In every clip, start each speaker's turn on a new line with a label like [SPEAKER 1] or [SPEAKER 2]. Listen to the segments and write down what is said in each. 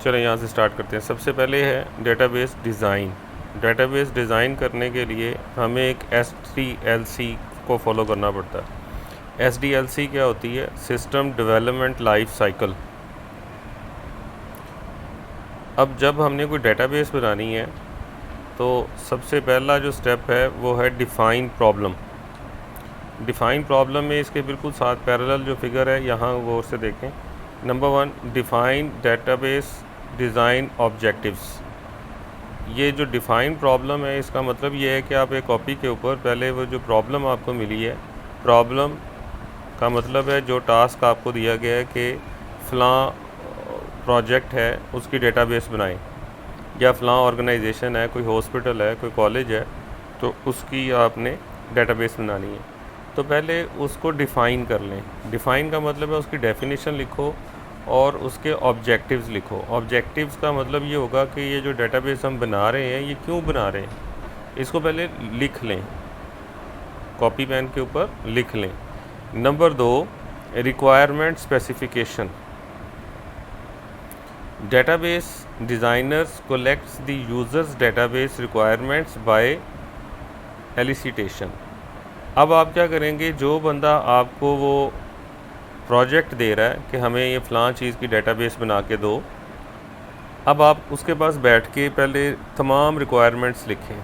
[SPEAKER 1] चलो यहाँ से स्टार्ट करते हैं। सबसे पहले है डेटाबेस डिज़ाइन। डेटाबेस डिज़ाइन करने के लिए हमें एक SDLC को फॉलो करना पड़ता है। SDLC क्या होती है? System development life cycle. अब जब हमने कोई डेटाबेस बनानी है तो सबसे पहला जो स्टेप है वो है डिफ़ाइन प्रॉब्लम। डिफ़ाइन प्रॉब्लम में इसके बिल्कुल साथ पैरेलल जो फिगर है यहाँ गौर से देखें। Number 1, define database design objectives. ये जो डिफ़ाइन प्रॉब्लम है इसका मतलब ये है कि आप एक कॉपी के ऊपर पहले वो जो प्रॉब्लम आपको मिली है, प्रॉब्लम का मतलब है जो टास्क आपको दिया गया है कि फ़लाँ प्रोजेक्ट है उसकी डेटाबेस बनाएं, या फ़लाँ ऑर्गेनाइजेशन है, कोई हॉस्पिटल है, कोई कॉलेज है, तो उसकी आपने डेटाबेस बनानी है। तो पहले उसको डिफ़ाइन कर लें। डिफ़ाइन का मतलब है उसकी डेफिनेशन लिखो और उसके ऑब्जेक्टिव्स लिखो। ऑब्जेक्टिव्स का मतलब ये होगा कि ये जो डेटाबेस हम बना रहे हैं ये क्यों बना रहे हैं, इसको पहले लिख लें, कॉपी पेन के ऊपर लिख लें। Number 2, requirement specification. Database designers collects the users database requirements by elicitation. अब आप क्या करेंगे, जो बंदा आपको वो प्रोजेक्ट दे रहा है कि हमें ये फ़लाँ चीज़ की डेटाबेस बना के दो, अब आप उसके पास बैठ के पहले तमाम रिक्वायरमेंट्स लिखें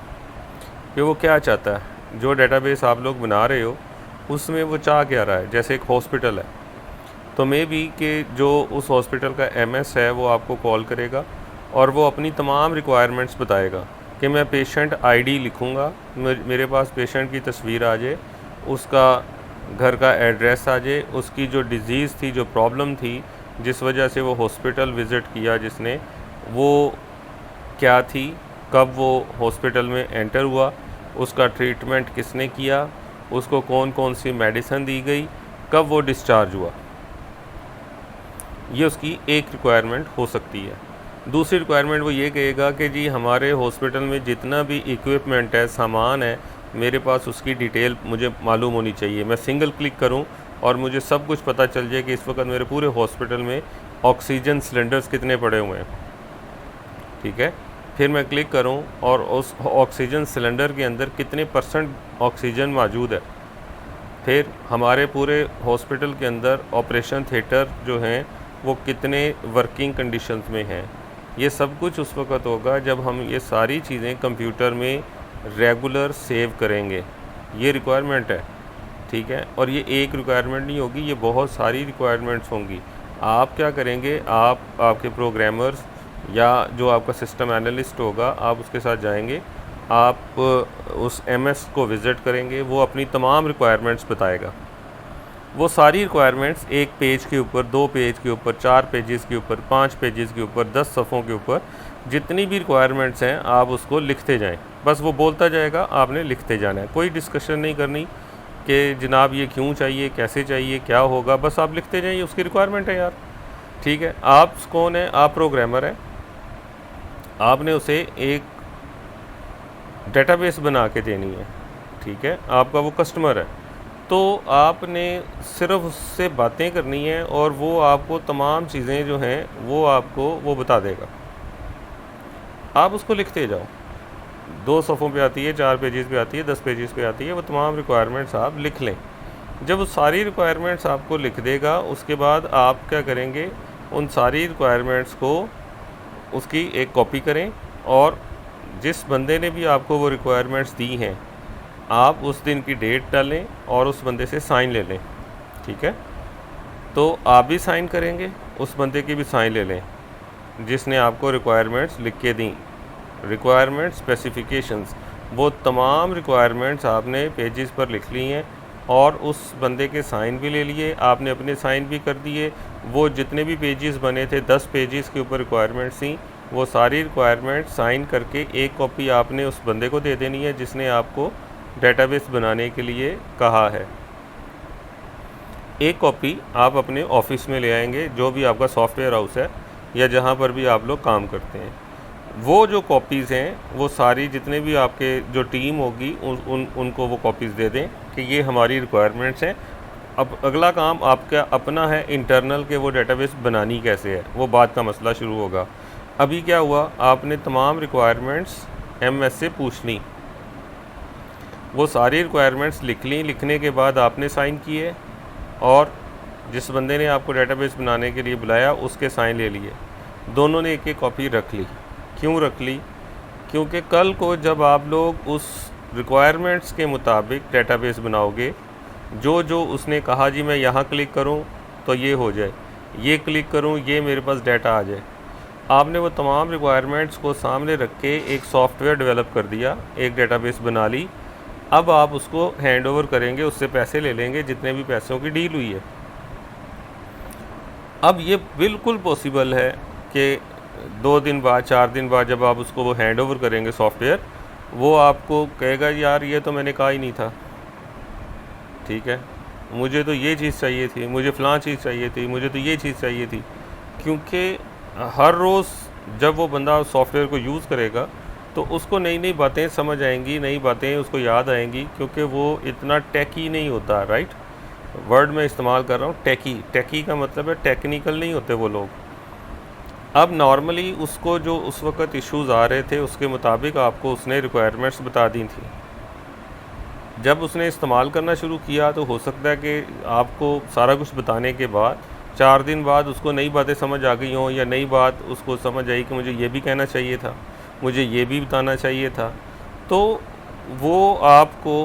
[SPEAKER 1] कि वो क्या चाहता है। जो डेटाबेस आप लोग बना रहे हो उसमें वो चाह क्या रहा है। जैसे एक हॉस्पिटल है तो मे बी कि जो उस हॉस्पिटल का MS है वो आपको कॉल करेगा और वो अपनी तमाम रिक्वायरमेंट्स बताएगा कि मैं पेशेंट ID लिखूँगा, मेरे पास पेशेंट की तस्वीर आ जाए, उसका घर का एड्रेस आ जाए, उसकी जो डिज़ीज़ थी, जो प्रॉब्लम थी जिस वजह से वो हॉस्पिटल विज़िट किया जिसने, वो क्या थी, कब वो हॉस्पिटल में एंटर हुआ, उसका ट्रीटमेंट किसने किया, उसको कौन कौन सी मेडिसिन दी गई, कब वो डिस्चार्ज हुआ। ये उसकी एक रिक्वायरमेंट हो सकती है। दूसरी रिक्वायरमेंट वो ये कहेगा कि जी हमारे हॉस्पिटल में जितना भी इक्विपमेंट है, सामान है, मेरे पास उसकी डिटेल मुझे मालूम होनी चाहिए। मैं सिंगल क्लिक करूं और मुझे सब कुछ पता चल जाए कि इस वक्त मेरे पूरे हॉस्पिटल में ऑक्सीजन सिलेंडर्स कितने पड़े हुए हैं। ठीक है, फिर मैं क्लिक करूं और उस ऑक्सीजन सिलेंडर के अंदर कितने % ऑक्सीजन मौजूद है। फिर हमारे पूरे हॉस्पिटल के अंदर ऑपरेशन थिएटर जो हैं वो कितने वर्किंग कंडीशंस में हैं। ये सब कुछ उस वक्त होगा जब हम ये सारी चीज़ें कंप्यूटर में रेगुलर सेव करेंगे। ये रिक्वायरमेंट है, ठीक है। और ये एक रिक्वायरमेंट नहीं होगी, ये बहुत सारी रिक्वायरमेंट्स होंगी। आप क्या करेंगे, आपके प्रोग्रामर्स या जो आपका सिस्टम एनालिस्ट होगा, आप उसके साथ जाएंगे, आप उस MS को विज़िट करेंगे, वो अपनी तमाम रिक्वायरमेंट्स बताएगा। वो सारी रिक्वायरमेंट्स एक पेज के ऊपर, 2 पेज के ऊपर, 4 पेजेस के ऊपर, 5 पेजेस के ऊपर, 10 सफ़ों के ऊपर, जितनी भी रिक्वायरमेंट्स हैं आप उसको लिखते जाएं। बस वो बोलता जाएगा, आपने लिखते जाना है। कोई डिस्कशन नहीं करनी कि जनाब ये क्यों चाहिए, कैसे चाहिए, क्या होगा, बस आप लिखते जाइए, उसकी रिक्वायरमेंट है यार। ठीक है, आप कौन है? आप प्रोग्रामर हैं, आपने उसे एक डेटाबेस बना के देनी है। ठीक है, आपका वो कस्टमर है, तो आपने सिर्फ उससे बातें करनी है और वो आपको तमाम चीज़ें जो हैं वो आपको वो बता देगा। आप उसको लिखते जाओ, 2 सफ़ों पे आती है, 4 पेजेस पे आती है, 10 पेजेस पे आती है, वो तमाम रिक्वायरमेंट्स आप लिख लें। जब वो सारी रिक्वायरमेंट्स आपको लिख देगा, उसके बाद आप क्या करेंगे, उन सारी रिक्वायरमेंट्स को उसकी एक कॉपी करें और जिस बंदे ने भी आपको वो रिक्वायरमेंट्स दी हैं, आप उस दिन की डेट डालें और उस बंदे से साइन ले लें। ठीक है, तो आप भी साइन करेंगे, उस बंदे की भी साइन ले लें जिसने आपको रिक्वायरमेंट्स लिख के दी। रिक्वायरमेंट स्पेसिफिकेशंस, वो तमाम रिक्वायरमेंट्स आपने पेजेस पर लिख ली हैं और उस बंदे के साइन भी ले लिए, आपने अपने साइन भी कर दिए। वो जितने भी पेजेस बने थे, 10 पेजेस के ऊपर रिक्वायरमेंट्स थी, वो सारी रिक्वायरमेंट साइन करके एक कॉपी आपने उस बंदे को दे देनी है जिसने आपको डेटाबेस बनाने के लिए कहा है। एक कॉपी आप अपने ऑफिस में ले आएंगे, जो भी आपका सॉफ्टवेयर हाउस है या जहाँ पर भी आप लोग काम करते हैं। वो जो कॉपीज़ हैं वो सारी जितने भी आपके जो टीम होगी उनको वो कॉपीज़ दे दें कि ये हमारी रिक्वायरमेंट्स हैं। अब अगला काम आपका अपना है इंटरनल के वो डेटाबेस बनानी कैसे है, वो बात का मसला शुरू होगा अभी क्या हुआ, आपने तमाम रिक्वायरमेंट्स एमएस से पूछ ली, वो सारी रिक्वायरमेंट्स लिख ली, लिखने के बाद आपने साइन किए और जिस बंदे ने आपको डेटाबेस बनाने के लिए बुलाया उसके साइन ले लिए, दोनों ने एक एक कॉपी रख ली। क्यों रख ली? क्योंकि कल को जब आप लोग उस रिक्वायरमेंट्स के मुताबिक डेटाबेस बनाओगे, जो जो उसने कहा जी मैं यहाँ क्लिक करूँ तो ये हो जाए, ये क्लिक करूँ ये मेरे पास डाटा आ जाए, आपने वो तमाम रिक्वायरमेंट्स को सामने रख के एक सॉफ्टवेयर डेवलप कर दिया, एक डेटाबेस बना ली। अब आप उसको हैंड ओवर करेंगे, उससे पैसे ले लेंगे जितने भी पैसों की डील हुई है। अब ये बिल्कुल पॉसिबल है कि 2 दिन बाद 4 दिन बाद जब आप उसको वो हैंड ओवर करेंगे सॉफ्टवेयर, वो आपको कहेगा यार ये तो मैंने कहा ही नहीं था, ठीक है, मुझे तो ये चीज़ चाहिए थी, मुझे फ़लाँ चीज़ चाहिए थी, मुझे तो ये चीज़ चाहिए थी। क्योंकि हर रोज़ जब वो बंदा सॉफ्टवेयर को यूज़ करेगा तो उसको नई नई बातें समझ आएंगी, नई बातें उसको याद आएंगी, क्योंकि वो इतना टेकी नहीं होता, राइट। वर्ड में इस्तेमाल कर रहा हूँ टेकी, टेकी का मतलब है टेक्निकल नहीं होते वो लोग। अब नॉर्मली उसको जो उस वक़्त इश्यूज़ आ रहे थे उसके मुताबिक आपको उसने रिक्वायरमेंट्स बता दी थी। जब उसने इस्तेमाल करना शुरू किया तो हो सकता है कि आपको सारा कुछ बताने के बाद 4 दिन बाद उसको नई बातें समझ आ गई हों, या नई बात उसको समझ आई कि मुझे ये भी कहना चाहिए था, मुझे ये भी बताना चाहिए था। तो वो आपको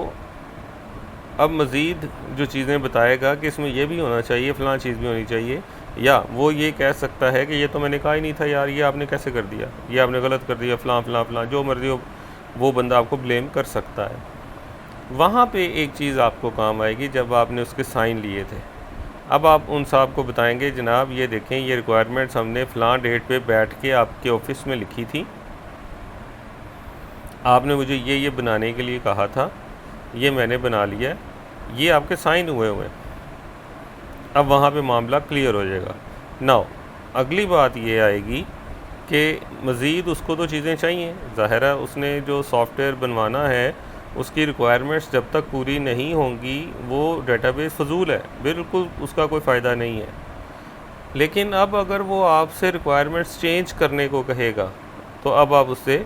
[SPEAKER 1] अब मज़ीद जो चीज़ें बताएगा कि इसमें ये भी होना चाहिए, फ़लाँ चीज़ भी होनी चाहिए, या वो ये कह सकता है कि ये तो मैंने कहा ही नहीं था यार, ये आपने कैसे कर दिया, ये आपने गलत कर दिया, फ़लाँ फ़लाँ फ़लाँ, जो मर्ज़ी हो वो बंदा आपको ब्लेम कर सकता है। वहाँ पे एक चीज़ आपको काम आएगी जब आपने उसके साइन लिए थे। अब आप उन साहब को बताएंगे जनाब ये देखें ये रिक्वायरमेंट्स हमने फ़लाँ डेट पे बैठ के आपके ऑफिस में लिखी थी, आपने मुझे ये बनाने के लिए कहा था, ये मैंने बना लिया है, ये आपके साइन हुए हुए हैं। अब वहाँ पे मामला क्लियर हो जाएगा। नाउ अगली बात ये आएगी कि मज़ीद उसको तो चीज़ें चाहिए, ज़ाहिर है उसने जो सॉफ्टवेयर बनवाना है उसकी रिक्वायरमेंट्स जब तक पूरी नहीं होंगी वो डेटाबेस फ़जूल है, बिल्कुल उसका कोई फ़ायदा नहीं है। लेकिन अब अगर वो आपसे रिक्वायरमेंट्स चेंज करने को कहेगा तो अब आप उससे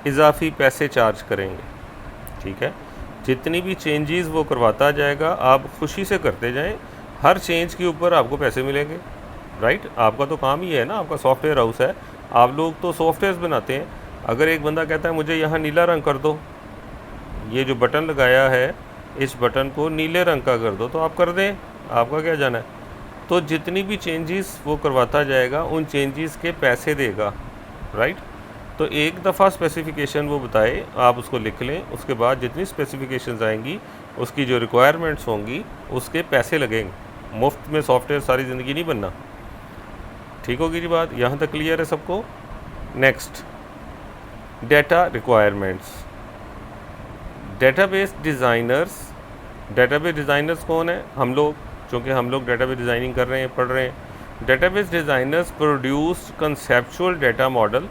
[SPEAKER 1] इजाफ़ी पैसे चार्ज करेंगे, ठीक है। जितनी भी चेंजेस वो करवाता जाएगा आप खुशी से करते जाएं, हर चेंज के ऊपर आपको पैसे मिलेंगे, राइट। आपका तो काम ही है ना, आपका सॉफ्टवेयर हाउस है, आप लोग तो सॉफ्टवेयर बनाते हैं। अगर एक बंदा कहता है मुझे यहाँ नीला रंग कर दो, ये जो बटन लगाया है इस बटन को नीले रंग का कर दो, तो आप कर दें, आपका क्या जाना है। तो जितनी भी चेंजेस वो करवाता जाएगा उन चेंजेस के पैसे देगा, राइट। तो एक दफ़ा स्पेसिफ़िकेशन वो बताए, आप उसको लिख लें, उसके बाद जितनी स्पेसिफ़िकेशंस आएंगी उसकी जो रिक्वायरमेंट्स होंगी उसके पैसे लगेंगे। मुफ्त में सॉफ्टवेयर सारी ज़िंदगी नहीं बनना, ठीक होगी जी बात, यहाँ तक क्लियर है सबको। Next, data requirements. Database designers, database designers कौन है? हम लोग, चूँकि हम लोग डेटाबेस डिज़ाइनिंग कर रहे हैं, पढ़ रहे हैं। Database designers produce conceptual data model,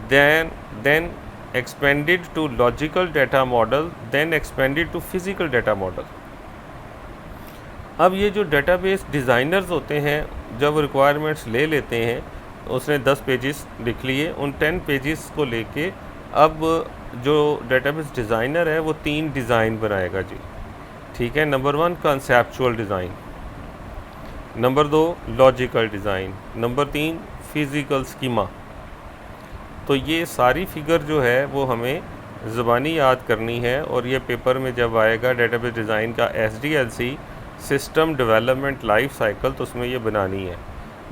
[SPEAKER 1] then expanded to logical data model, then expanded to physical data model। अब ये जो डेटाबेस डिज़ाइनर्स होते हैं जब रिक्वायरमेंट्स ले लेते हैं, उसने 10 पेजेस लिख लिए, उन 10 पेजेस को लेके अब जो डेटाबेस डिज़ाइनर है वो 3 डिज़ाइन बनाएगा जी, ठीक है। Number 1 conceptual design, number 2 logical design, number 3 physical schema. तो ये सारी फिगर जो है वो हमें ज़बानी याद करनी है, और ये पेपर में जब आएगा डेटाबेस डिज़ाइन का SDLC system development life cycle, तो उसमें ये बनानी है।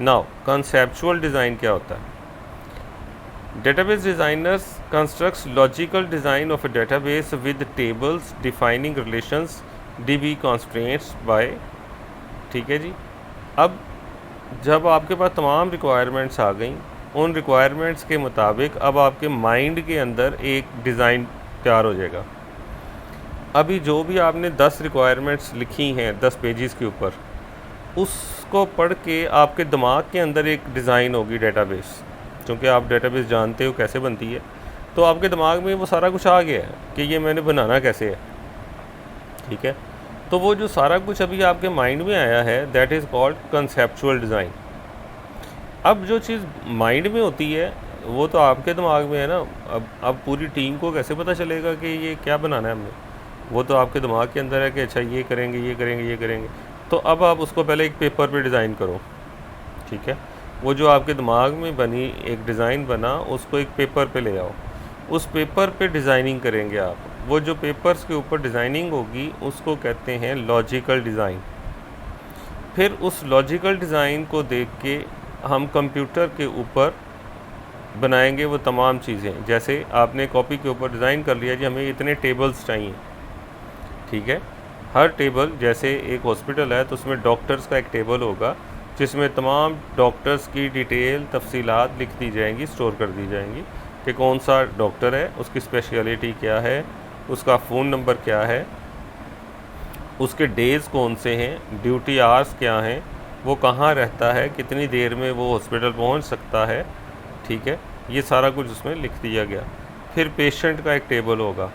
[SPEAKER 1] नाउ कंसेप्चुअल डिज़ाइन क्या होता है? Database designers constructs logical design of a database with tables defining relations DB constraints by, ठीक है जी। अब जब आपके पास तमाम रिक्वायरमेंट्स आ गई, उन रिक्वायरमेंट्स के मुताबिक अब आपके माइंड के अंदर एक डिज़ाइन तैयार हो जाएगा। अभी जो भी आपने 10 रिक्वायरमेंट्स लिखी हैं 10 पेजेस के ऊपर, उसको पढ़ के आपके दिमाग के अंदर एक डिज़ाइन होगी डेटाबेस, क्योंकि आप डेटाबेस जानते हो कैसे बनती है, तो आपके दिमाग में वो सारा कुछ आ गया है कि ये मैंने बनाना कैसे है, ठीक है। तो वो जो सारा कुछ अभी आपके माइंड में आया है that is called conceptual design. अब जो चीज़ माइंड में होती है वो तो आपके दिमाग में है ना। अब पूरी टीम को कैसे पता चलेगा कि ये क्या बनाना है हमने? वो तो आपके दिमाग के अंदर है कि अच्छा ये करेंगे, ये करेंगे, ये करेंगे। तो अब आप उसको पहले एक पेपर पे डिज़ाइन करो, ठीक है? वो जो आपके दिमाग में बनी एक डिज़ाइन बना, उसको एक पेपर पे ले आओ। उस पेपर पे डिज़ाइनिंग करेंगे आप। वो जो पेपर्स के ऊपर डिज़ाइनिंग होगी उसको कहते हैं लॉजिकल डिज़ाइन। फिर उस लॉजिकल डिज़ाइन को देख के हम कंप्यूटर के ऊपर बनाएंगे वो तमाम चीज़ें। जैसे आपने कॉपी के ऊपर डिज़ाइन कर लिया जी हमें इतने टेबल्स चाहिए, ठीक है? हर टेबल, जैसे एक हॉस्पिटल है तो उसमें डॉक्टर्स का एक टेबल होगा जिसमें तमाम डॉक्टर्स की डिटेल तफसीलात लिख दी जाएंगी, स्टोर कर दी जाएंगी कि कौन सा डॉक्टर है, उसकी स्पेशलिटी क्या है, उसका फ़ोन नंबर क्या है, उसके डेज़ कौन से हैं, ड्यूटी आवर्स क्या हैं, वो कहाँ रहता है, कितनी देर में वो हॉस्पिटल पहुंच सकता है, ठीक है? ये सारा कुछ उसमें लिख दिया गया। फिर पेशेंट का एक टेबल होगा,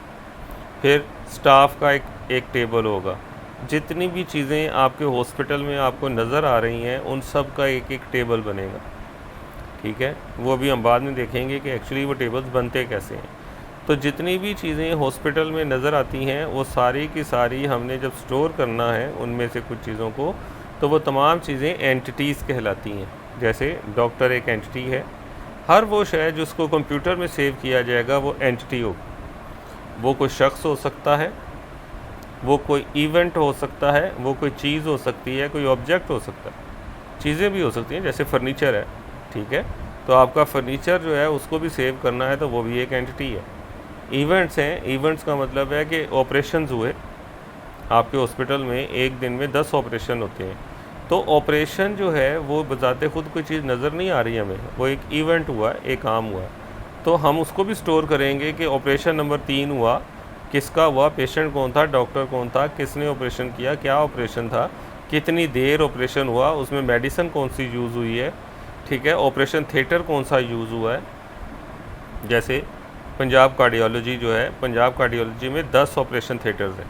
[SPEAKER 1] फिर स्टाफ का एक टेबल होगा। जितनी भी चीज़ें आपके हॉस्पिटल में आपको नज़र आ रही हैं उन सब का एक एक टेबल बनेगा, ठीक है? वो भी हम बाद में देखेंगे कि एक्चुअली वो टेबल्स बनते कैसे हैं। तो जितनी भी चीज़ें हॉस्पिटल में नज़र आती हैं वो सारी की सारी हमने जब स्टोर करना है उनमें से कुछ चीज़ों को, तो वो तमाम चीज़ें एंटिटीज़ कहलाती हैं। जैसे डॉक्टर एक एंटिटी है, हर वो शय जिसको कंप्यूटर में सेव किया जाएगा वो एंटिटी होगी। वो कोई शख्स हो सकता है, वो कोई इवेंट हो सकता है, वो कोई चीज़ हो सकती है, कोई ऑब्जेक्ट हो सकता है, चीज़ें भी हो सकती हैं। जैसे फर्नीचर है, ठीक है? तो आपका फर्नीचर जो है उसको भी सेव करना है तो वो भी एक एंटिटी है। इवेंट्स हैं, इवेंट्स का मतलब है कि ऑपरेशंस हुए आपके हॉस्पिटल में, एक दिन में 10 ऑपरेशन होते हैं। तो ऑपरेशन जो है वो बजाते खुद कोई चीज़ नज़र नहीं आ रही हमें, वो एक इवेंट हुआ, एक काम हुआ। तो हम उसको भी स्टोर करेंगे कि ऑपरेशन नंबर 3 हुआ, किसका हुआ, पेशेंट कौन था, डॉक्टर कौन था, किसने ऑपरेशन किया, क्या ऑपरेशन था, कितनी देर ऑपरेशन हुआ, उसमें मेडिसिन कौन सी यूज़ हुई है, ठीक है? ऑपरेशन थिएटर कौन सा यूज़ हुआ है। जैसे पंजाब कार्डियोलॉजी जो है, पंजाब कार्डियोलॉजी में 10 ऑपरेशन थिएटर्स हैं,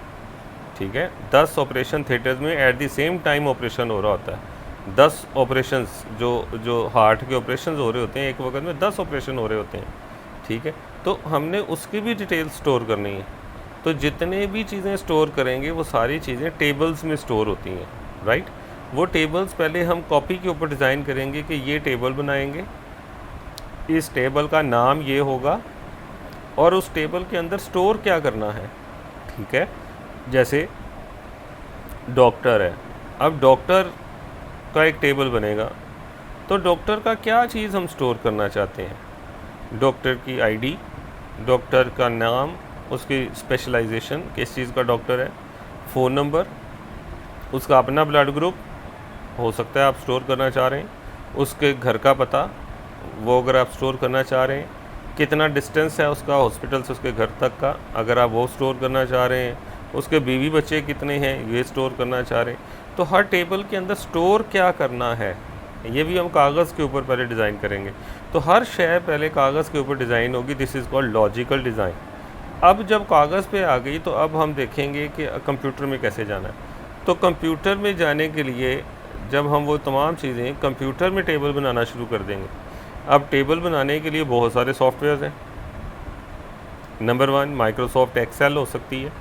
[SPEAKER 1] ठीक है? 10 ऑपरेशन थिएटर्स में at the same time operation हो रहा होता है। 10 ऑपरेशंस जो हार्ट के ऑपरेशंस हो रहे होते हैं, एक वक्त में 10 ऑपरेशन हो रहे होते हैं, ठीक है? तो हमने उसकी भी डिटेल स्टोर करनी है। तो जितने भी चीज़ें स्टोर करेंगे वो सारी चीज़ें टेबल्स में स्टोर होती हैं, राइट? वो टेबल्स पहले हम कॉपी के ऊपर डिज़ाइन करेंगे कि ये टेबल बनाएंगे, इस टेबल का नाम ये होगा और उस टेबल के अंदर स्टोर क्या करना है, ठीक है? जैसे डॉक्टर है, अब डॉक्टर का एक टेबल बनेगा, तो डॉक्टर का क्या चीज़ हम स्टोर करना चाहते हैं? डॉक्टर की आईडी, डॉक्टर का नाम, उसकी स्पेशलाइजेशन, किस चीज़ का डॉक्टर है, फ़ोन नंबर, उसका अपना ब्लड ग्रुप हो सकता है आप स्टोर करना चाह रहे हैं, उसके घर का पता वो अगर आप स्टोर करना चाह रहे हैं, कितना डिस्टेंस है उसका हॉस्पिटल से उसके घर तक का अगर आप वो स्टोर करना चाह रहे हैं, उसके बीवी बच्चे कितने हैं ये स्टोर करना चाह रहे हैं। तो हर टेबल के अंदर स्टोर क्या करना है ये भी हम कागज़ के ऊपर पहले डिज़ाइन करेंगे। तो हर शय पहले कागज़ के ऊपर डिज़ाइन होगी, this is called logical design. अब जब कागज़ पे आ गई तो अब हम देखेंगे कि कंप्यूटर में कैसे जाना है। तो कंप्यूटर में जाने के लिए जब हम वो तमाम चीज़ें कंप्यूटर में टेबल बनाना शुरू कर देंगे। अब टेबल बनाने के लिए बहुत सारे सॉफ्टवेयर हैं। नंबर 1 माइक्रोसॉफ्ट एक्सेल हो सकती है,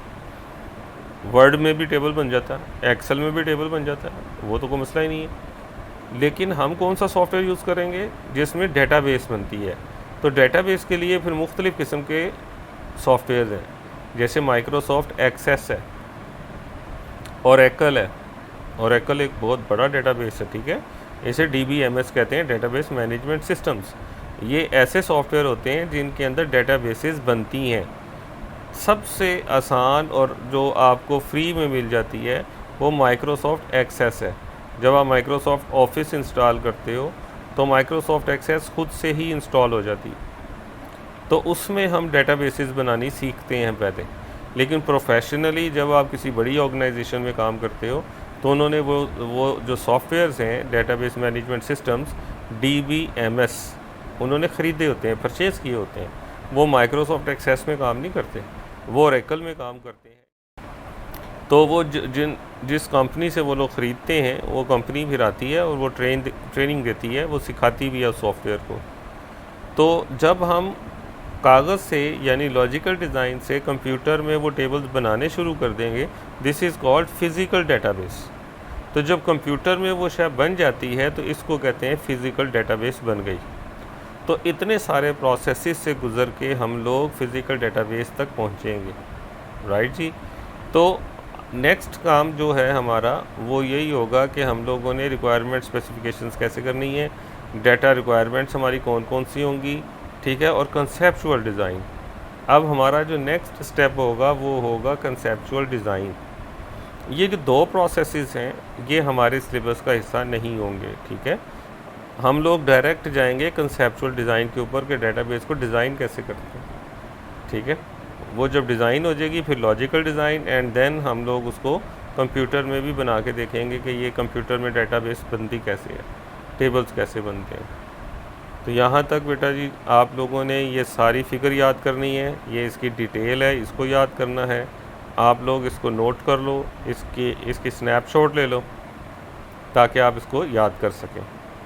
[SPEAKER 1] वर्ड में भी टेबल बन जाता है, एक्सेल में भी टेबल बन जाता है, वो तो कोई मसला ही नहीं है। लेकिन हम कौन सा सॉफ्टवेयर यूज़ करेंगे जिसमें डेटाबेस बनती है? तो डेटाबेस के लिए फिर मुख्तलिफ़ किस्म के सॉफ्टवेयर हैं, जैसे माइक्रोसॉफ्ट एक्सेस है, ओरेकल है। ओरेकल एक बहुत बड़ा डेटाबेस है, ठीक है? इसे DBMS कहते हैं, डेटाबेस मैनेजमेंट सिस्टम्स। ये ऐसे सॉफ्टवेयर होते हैं जिनके अंदर डेटाबेसेस बनती हैं। सबसे आसान और जो आपको फ्री में मिल जाती है वो माइक्रोसॉफ्ट एक्सेस है। जब आप माइक्रोसॉफ्ट ऑफिस इंस्टॉल करते हो तो माइक्रोसॉफ्ट एक्सेस खुद से ही इंस्टॉल हो जाती है। तो उसमें हम डेटाबेसेस बनानी सीखते हैं पहले। लेकिन प्रोफेशनली जब आप किसी बड़ी ऑर्गेनाइजेशन में काम करते हो तो उन्होंने वो जो सॉफ्टवेयर्स हैं डेटाबेस मैनेजमेंट सिस्टम्स DBMS उन्होंने ख़रीदे होते हैं, परचेज़ किए होते हैं। वो माइक्रोसॉफ्ट एक्सेस में काम नहीं करते, वो ओरेकल में काम करते हैं। तो वो जिस कंपनी से वो लोग ख़रीदते हैं वो कंपनी फिर आती है और वो ट्रेनिंग देती है, वो सिखाती भी है उस सॉफ्टवेयर को। तो जब हम कागज़ से यानी लॉजिकल डिज़ाइन से कंप्यूटर में वो टेबल्स बनाने शुरू कर देंगे, this is called physical database. तो जब कंप्यूटर में वो शय बन जाती है तो इसको कहते हैं फ़िज़िकल डेटाबेस बन गई। तो इतने सारे प्रोसेसेस से गुज़र के हम लोग फ़िज़िकल डेटाबेस तक पहुँचेंगे, राइट जी। तो नेक्स्ट काम जो है हमारा वो यही होगा कि हम लोगों ने रिक्वायरमेंट स्पेसिफिकेशंस कैसे करनी है, डाटा रिक्वायरमेंट्स हमारी कौन कौन सी होंगी, ठीक है, और कंसेप्चुअल डिज़ाइन। अब हमारा जो नेक्स्ट स्टेप होगा वो होगा कंसेप्चुअल डिज़ाइन। ये जो दो प्रोसेसेस हैं ये हमारे सिलेबस का हिस्सा नहीं होंगे, ठीक है। हम लोग डायरेक्ट जाएंगे कंसेप्चुअल डिज़ाइन के ऊपर कि डेटाबेस को डिज़ाइन कैसे करते हैं, ठीक है। वो जब डिज़ाइन हो जाएगी फिर लॉजिकल डिज़ाइन, एंड देन हम लोग उसको कंप्यूटर में भी बना के देखेंगे कि ये कंप्यूटर में डेटाबेस बनती कैसे है, टेबल्स कैसे बनते हैं। तो यहाँ तक बेटा जी आप लोगों ने ये सारी फ़िगर याद करनी है, ये इसकी डिटेल है, इसको याद करना है। आप लोग इसको नोट कर लो, इसकी स्नैपशॉट ले लो ताकि आप इसको याद कर सकें।